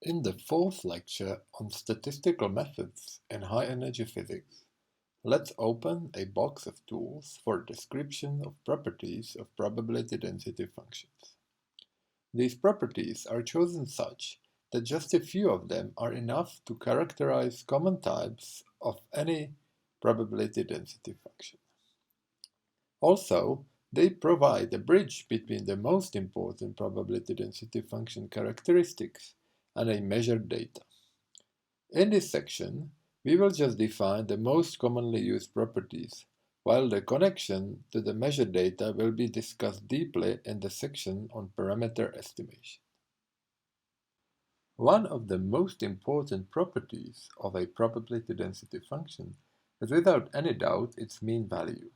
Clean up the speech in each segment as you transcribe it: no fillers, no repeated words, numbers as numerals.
In the fourth lecture on statistical methods in high-energy physics, let's open a box of tools for description of properties of probability density functions. These properties are chosen such that just a few of them are enough to characterize common types of any probability density function. Also, they provide a bridge between the most important probability density function characteristics and a measured data. In this section, we will just define the most commonly used properties, while the connection to the measured data will be discussed deeply in the section on parameter estimation. One of the most important properties of a probability density function is without any doubt its mean value.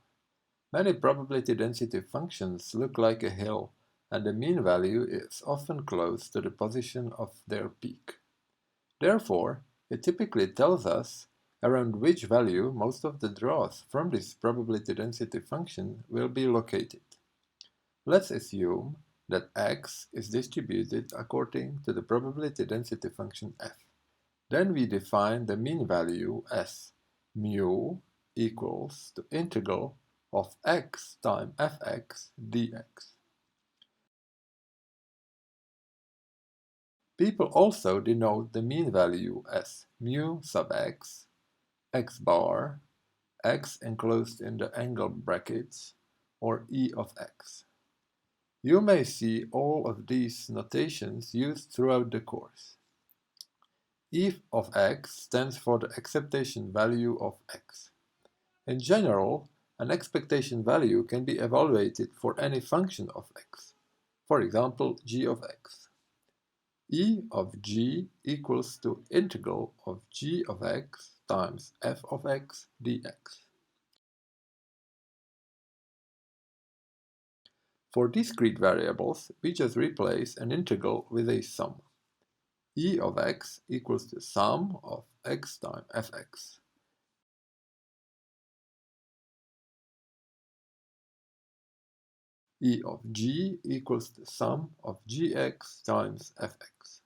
Many probability density functions look like a hill, and the mean value is often close to the position of their peak. Therefore, it typically tells us around which value most of the draws from this probability density function will be located. Let's assume that x is distributed according to the probability density function f. Then we define the mean value as mu equals to integral of x times fx dx. People also denote the mean value as mu sub x, x bar, x enclosed in the angle brackets, or e of x. You may see all of these notations used throughout the course. E of x stands for the expectation value of x. In general, an expectation value can be evaluated for any function of x, for example g of x. E of g equals to integral of g of x times f of x dx. For discrete variables, we just replace an integral with a sum. E of x equals the sum of x times fx. E of g equals the sum of gx times fx.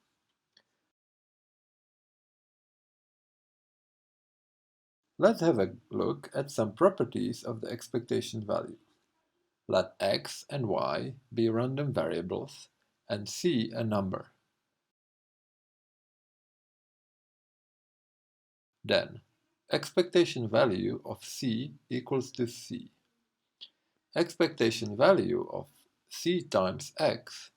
Let's have a look at some properties of the expectation value. Let x and y be random variables and c a number. Then, expectation value of c equals to c. Expectation value of c times x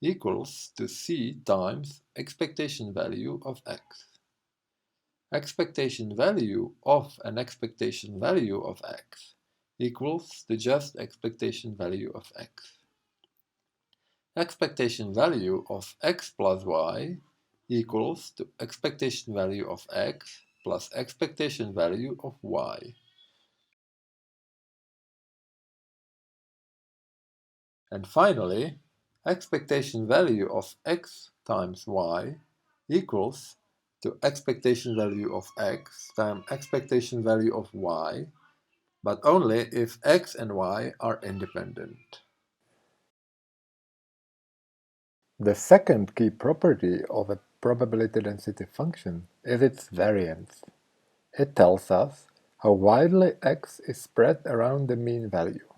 equals to c times expectation value of x. Expectation value of an expectation value of x equals to just expectation value of x. Expectation value of x plus y equals to expectation value of x plus expectation value of y. And finally, expectation value of x times y equals to expectation value of x times expectation value of y, but only if x and y are independent. The second key property of a probability density function is its variance. It tells us how widely x is spread around the mean value.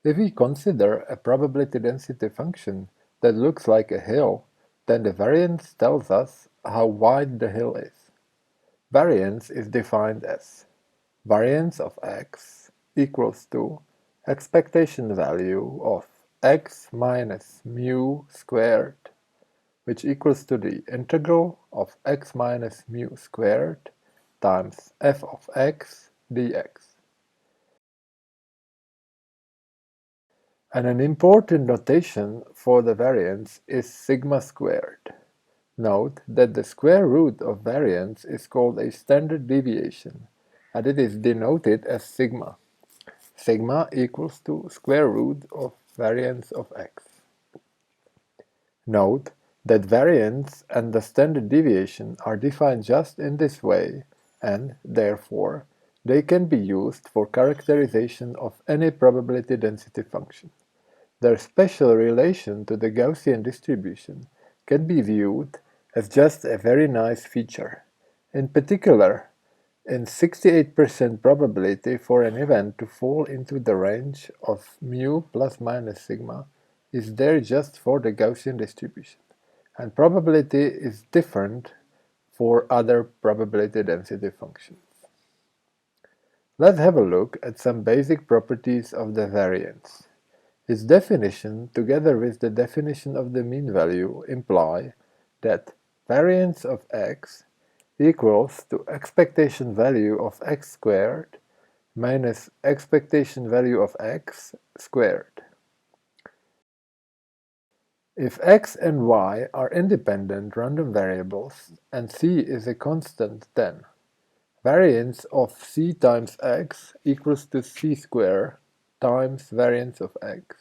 If we consider a probability density function that looks like a hill, then the variance tells us how wide the hill is. Variance is defined as variance of x equals to expectation value of x minus mu squared, which equals to the integral of x minus mu squared times f of x dx. And an important notation for the variance is sigma squared. Note that the square root of variance is called a standard deviation, and it is denoted as sigma. Sigma equals to square root of variance of x. Note that variance and the standard deviation are defined just in this way, and, therefore, they can be used for characterization of any probability density function. Their special relation to the Gaussian distribution can be viewed as just a very nice feature. In particular, in 68% probability for an event to fall into the range of mu plus minus sigma is there just for the Gaussian distribution, and probability is different for other probability density functions. Let's have a look at some basic properties of the variance. Its definition, together with the definition of the mean value, imply that variance of x equals to expectation value of x squared minus expectation value of x squared. If x and y are independent random variables and c is a constant, then variance of c times x equals to c squared times variance of x.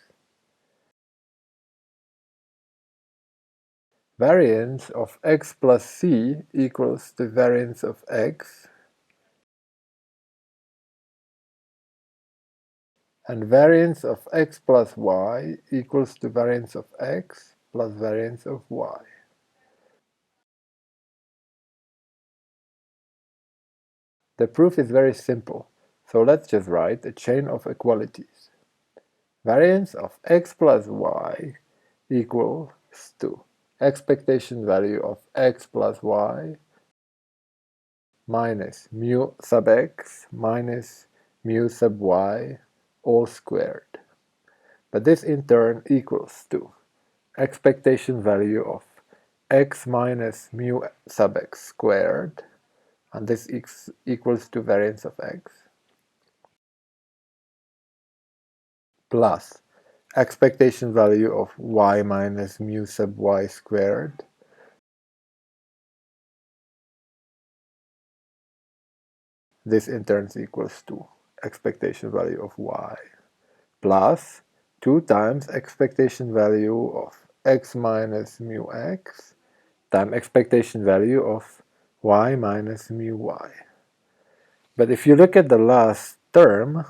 Variance of x plus c equals the variance of x, and variance of x plus y equals to variance of x plus variance of y. The proof is very simple, so let's just write a chain of equalities. Variance of x plus y equals to expectation value of x plus y minus mu sub x minus mu sub y all squared. But this in turn equals to expectation value of x minus mu sub x squared, and this equals to variance of x, plus expectation value of y minus mu sub y squared, this in turn equals to expectation value of y, plus 2 times expectation value of x minus mu x times expectation value of y minus mu y. But if you look at the last term,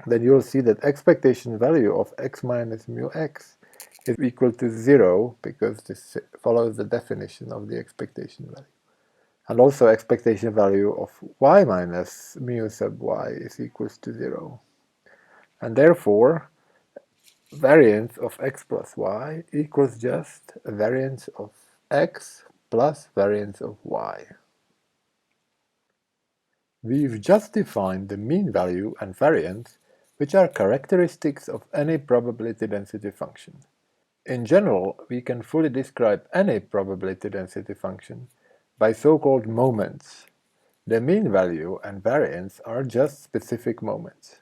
then you'll see that expectation value of x minus mu x is equal to 0, because this follows the definition of the expectation value. And also expectation value of y minus mu sub y is equals to 0. And therefore, variance of x plus y equals just a variance of x plus variance of y. We've just defined the mean value and variance, which are characteristics of any probability density function. In general, we can fully describe any probability density function by so-called moments. The mean value and variance are just specific moments.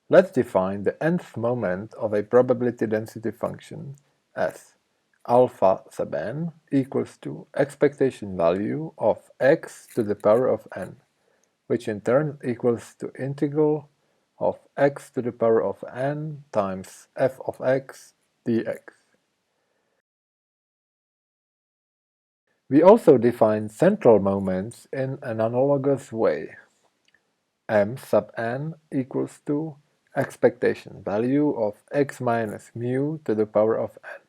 Let's define the nth moment of a probability density function as alpha sub n equals to expectation value of x to the power of n, which in turn equals to integral of x to the power of n times f of x dx. We also define central moments in an analogous way. M sub n equals to expectation value of x minus mu to the power of n.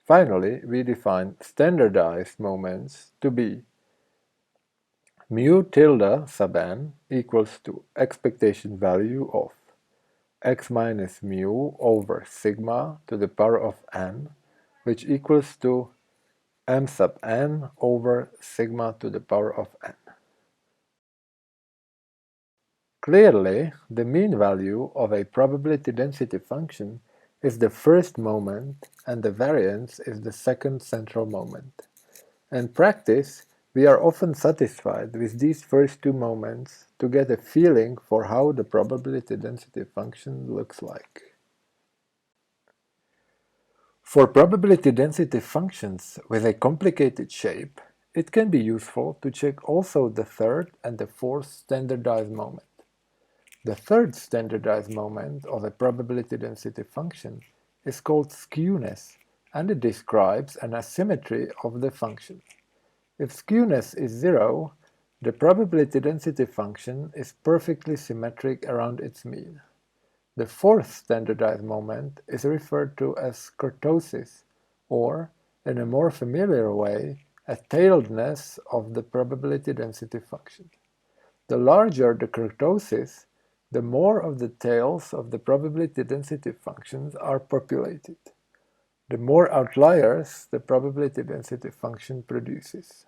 Finally, we define standardized moments to be mu tilde sub n equals to expectation value of x minus mu over sigma to the power of n, which equals to m sub n over sigma to the power of n. Clearly, the mean value of a probability density function is the first moment and the variance is the second central moment. In practice, we are often satisfied with these first two moments to get a feeling for how the probability density function looks like. For probability density functions with a complicated shape, it can be useful to check also the third and the fourth standardized moment. The third standardized moment of a probability density function is called skewness, and it describes an asymmetry of the function. If skewness is 0, the probability density function is perfectly symmetric around its mean. The fourth standardized moment is referred to as kurtosis, or in a more familiar way, a tailedness of the probability density function. The larger the kurtosis, the more of the tails of the probability density functions are populated, the more outliers the probability density function produces.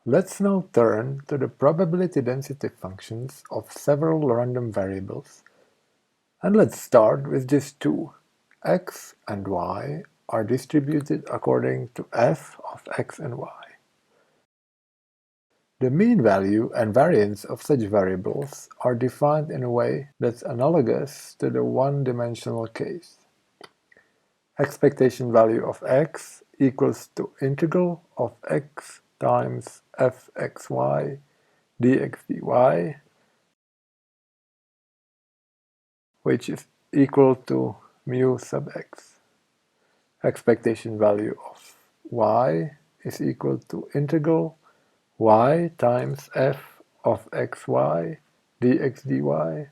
Let's now turn to the probability density functions of several random variables, and let's start with just two. X and y are distributed according to f of x and y. The mean value and variance of such variables are defined in a way that's analogous to the one-dimensional case. Expectation value of x equals to integral of x times fxy dx dy, which is equal to mu sub x. Expectation value of y is equal to integral y times f of xy dx dy,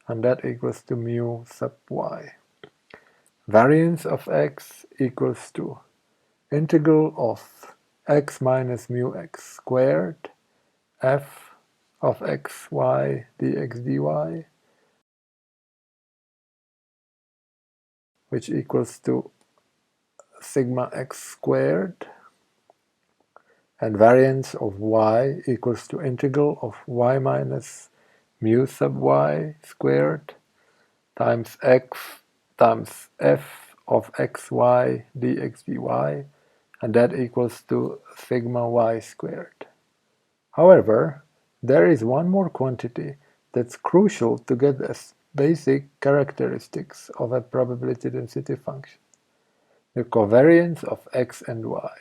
and that equals to mu sub y. Variance of x equals to integral of x minus mu x squared f of xy dx dy, which equals to sigma x squared, and variance of y equals to integral of y minus mu sub y squared times x times f of xy dx dy, and that equals to sigma y squared. However, there is one more quantity that's crucial to get the basic characteristics of a probability density function: the covariance of x and y.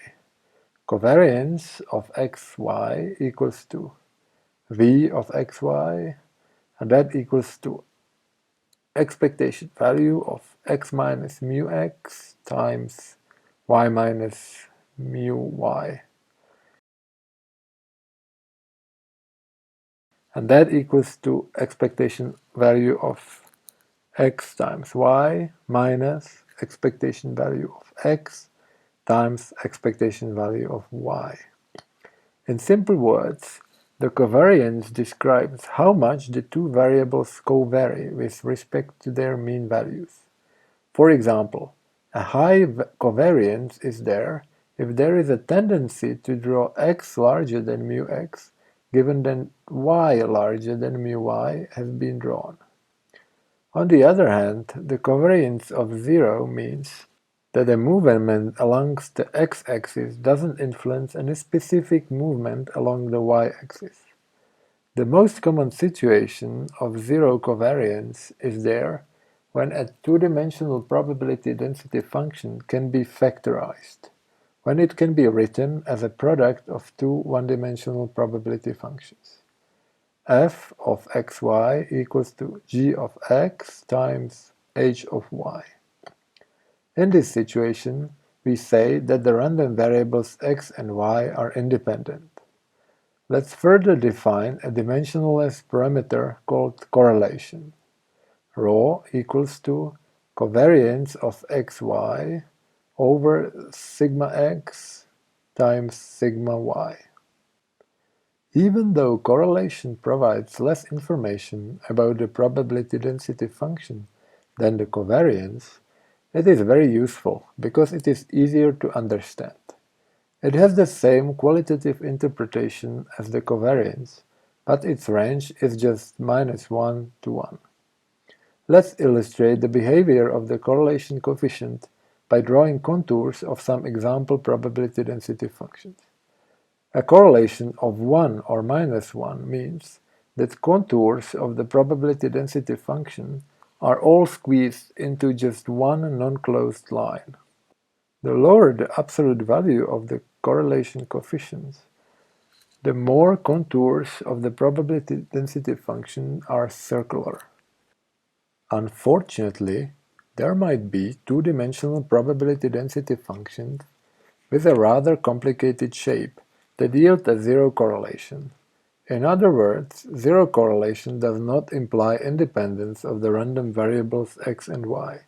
Covariance of xy equals to v of xy, and that equals to expectation value of x minus mu x times y minus mu y, and that equals to expectation value of x times y minus expectation value of x times expectation value of y. In simple words, the covariance describes how much the two variables covary with respect to their mean values. For example, a high covariance is there if there is a tendency to draw x larger than mu x, given that y larger than mu y has been drawn. On the other hand, the covariance of 0 means that a movement along the x-axis doesn't influence any specific movement along the y-axis. The most common situation of zero covariance is there when a two-dimensional probability density function can be factorized, when it can be written as a product of two one-dimensional probability functions. F of xy equals to g of x times h of y. In this situation, we say that the random variables x and y are independent. Let's further define a dimensionless parameter called correlation. Rho equals to covariance of xy over sigma x times sigma y. Even though correlation provides less information about the probability density function than the covariance, it is very useful because it is easier to understand. It has the same qualitative interpretation as the covariance, but its range is just -1 to 1. Let's illustrate the behavior of the correlation coefficient by drawing contours of some example probability density functions. A correlation of 1 or -1 means that contours of the probability density function are all squeezed into just one non-closed line. The lower the absolute value of the correlation coefficient, the more contours of the probability density function are circular. Unfortunately, there might be two-dimensional probability density functions with a rather complicated shape that yield a zero correlation. In other words, zero correlation does not imply independence of the random variables x and y.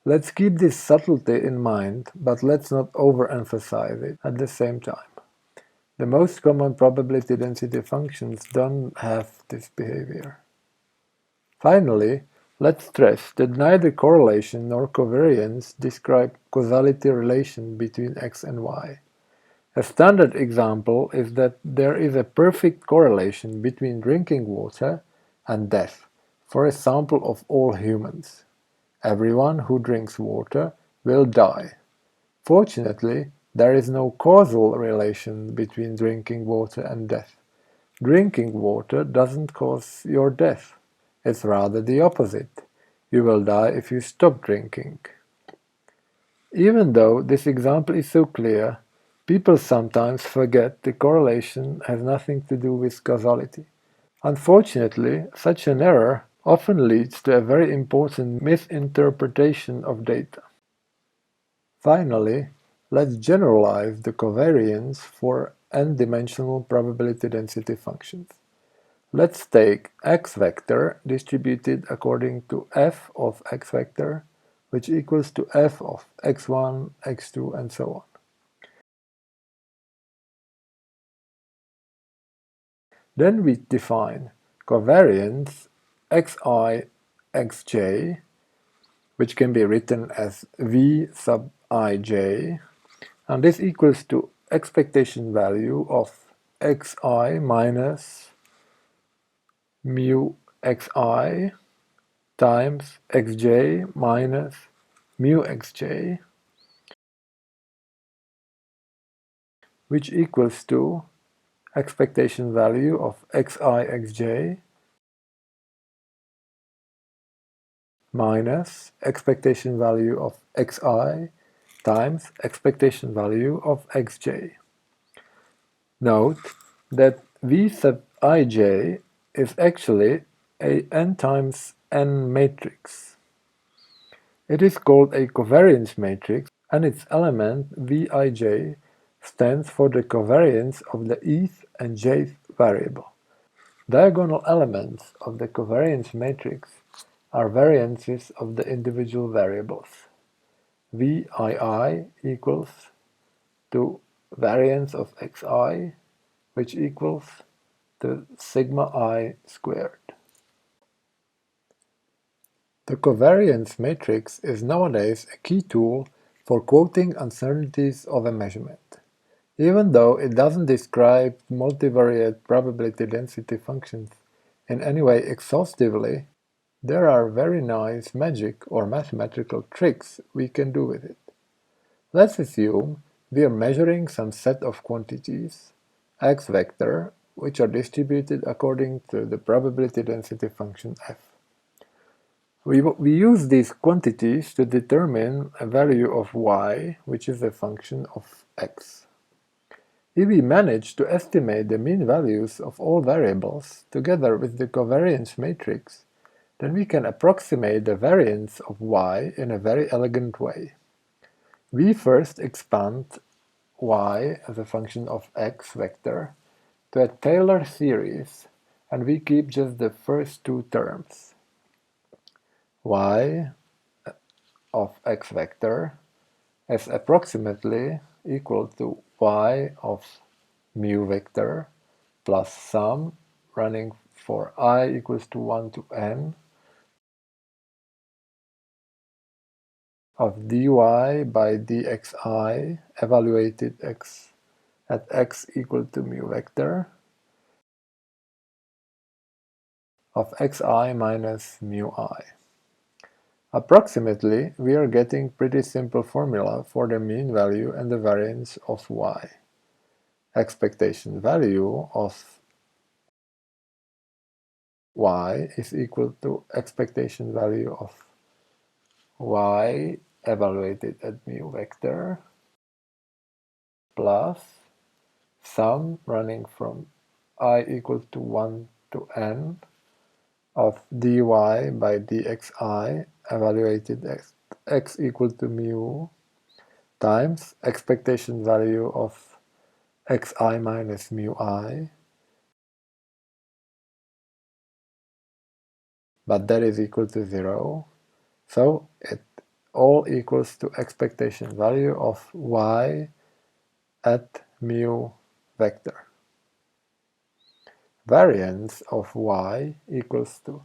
Let's keep this subtlety in mind, but let's not overemphasize it at the same time. The most common probability density functions don't have this behavior. Finally, let's stress that neither correlation nor covariance describe causality relation between x and y. A standard example is that there is a perfect correlation between drinking water and death for a sample of all humans. Everyone who drinks water will die. Fortunately, there is no causal relation between drinking water and death. Drinking water doesn't cause your death. It's rather the opposite. You will die if you stop drinking. Even though this example is so clear, people sometimes forget the correlation has nothing to do with causality. Unfortunately, such an error often leads to a very important misinterpretation of data. Finally, let's generalize the covariance for n-dimensional probability density functions. Let's take x vector distributed according to f of x vector, which equals to f of x1, x2, and so on. Then we define covariance xi xj, which can be written as v sub ij, and this equals to expectation value of xi minus mu xi times xj minus mu xj, which equals to expectation value of xi xj minus expectation value of xi times expectation value of xj. Note that v sub ij is actually a n times n matrix. It is called a covariance matrix, and its element Vij stands for the covariance of the eth and jth variable. Diagonal elements of the covariance matrix are variances of the individual variables. Vii equals to variance of xi, which equals to sigma I squared. The covariance matrix is nowadays a key tool for quoting uncertainties of a measurement. Even though it doesn't describe multivariate probability density functions in any way exhaustively, there are very nice magic or mathematical tricks we can do with it. Let's assume we are measuring some set of quantities, x vector, which are distributed according to the probability density function f. We use these quantities to determine a value of y, which is a function of x. If we manage to estimate the mean values of all variables together with the covariance matrix, then we can approximate the variance of y in a very elegant way. We first expand y as a function of x vector to a Taylor series, and we keep just the first two terms. Y of x vector is approximately equal to y of mu vector plus sum running for I equals to 1 to n of dy by dxi evaluated at x equal to mu vector of xi minus mu I. Approximately, we are getting pretty simple formula for the mean value and the variance of y. Expectation value of y is equal to expectation value of y evaluated at mu vector plus sum running from I equals to 1 to n of dy by dxi evaluated at x equal to mu times expectation value of xi minus mu I, but that is equal to 0, so it all equals to expectation value of y at mu vector. Variance of y equals to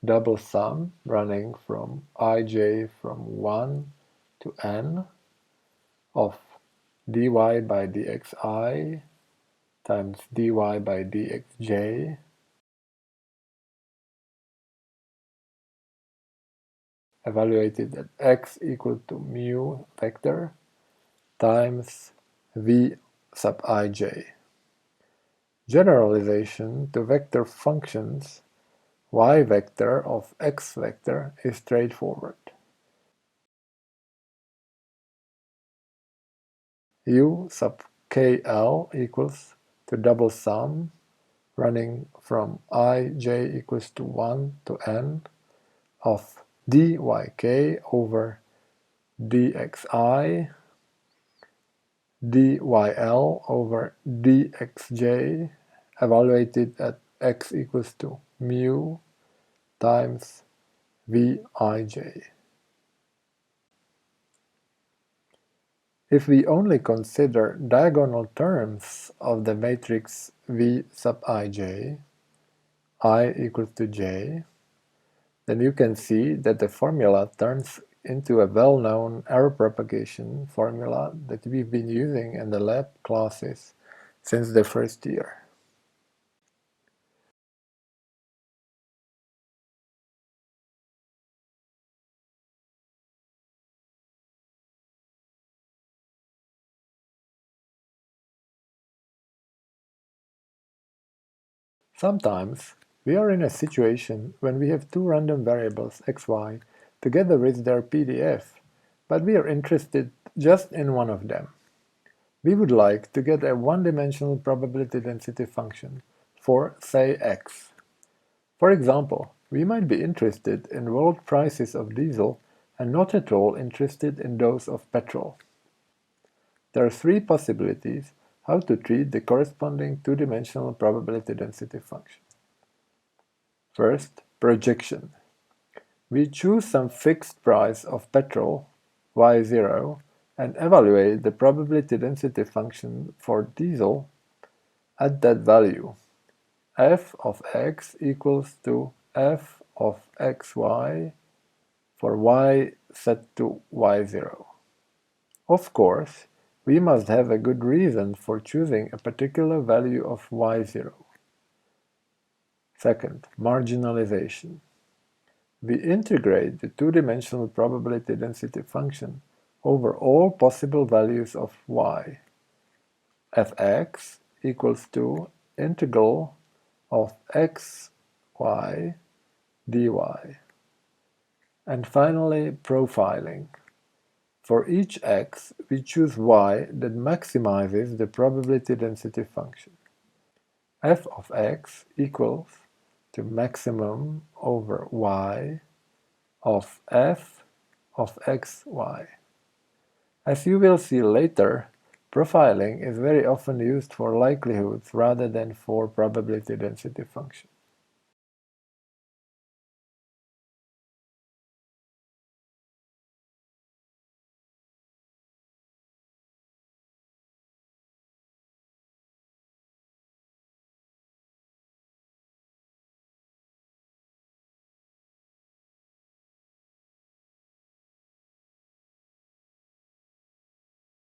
double sum running from ij from 1 to n of dy by dxi times dy by dxj evaluated at x equal to mu vector times v sub ij. Generalization to vector functions y vector of x vector is straightforward. U sub kl equals to double sum running from ij equals to 1 to n of dyk over dxi dyl over dxj evaluated at x equals to mu times vij. If we only consider diagonal terms of the matrix V sub ij, I equals to j, then you can see that the formula turns into a well-known error propagation formula that we've been using in the lab classes since the first year. Sometimes we are in a situation when we have two random variables x, y together with their PDF, but we are interested just in one of them. We would like to get a one-dimensional probability density function for, say, x. For example, we might be interested in world prices of diesel and not at all interested in those of petrol. There are three possibilities how to treat the corresponding two-dimensional probability density function. First, projection. We choose some fixed price of petrol, y0, and evaluate the probability density function for diesel at that value. F of x equals to f of xy for y set to y0. Of course, we must have a good reason for choosing a particular value of y0. Second, marginalization. We integrate the two-dimensional probability density function over all possible values of y. Fx equals to integral of x, y, dy. And finally, profiling. For each x, we choose y that maximizes the probability density function. F of x equals to maximum over y of f of xy. As you will see later, profiling is very often used for likelihoods rather than for probability density functions.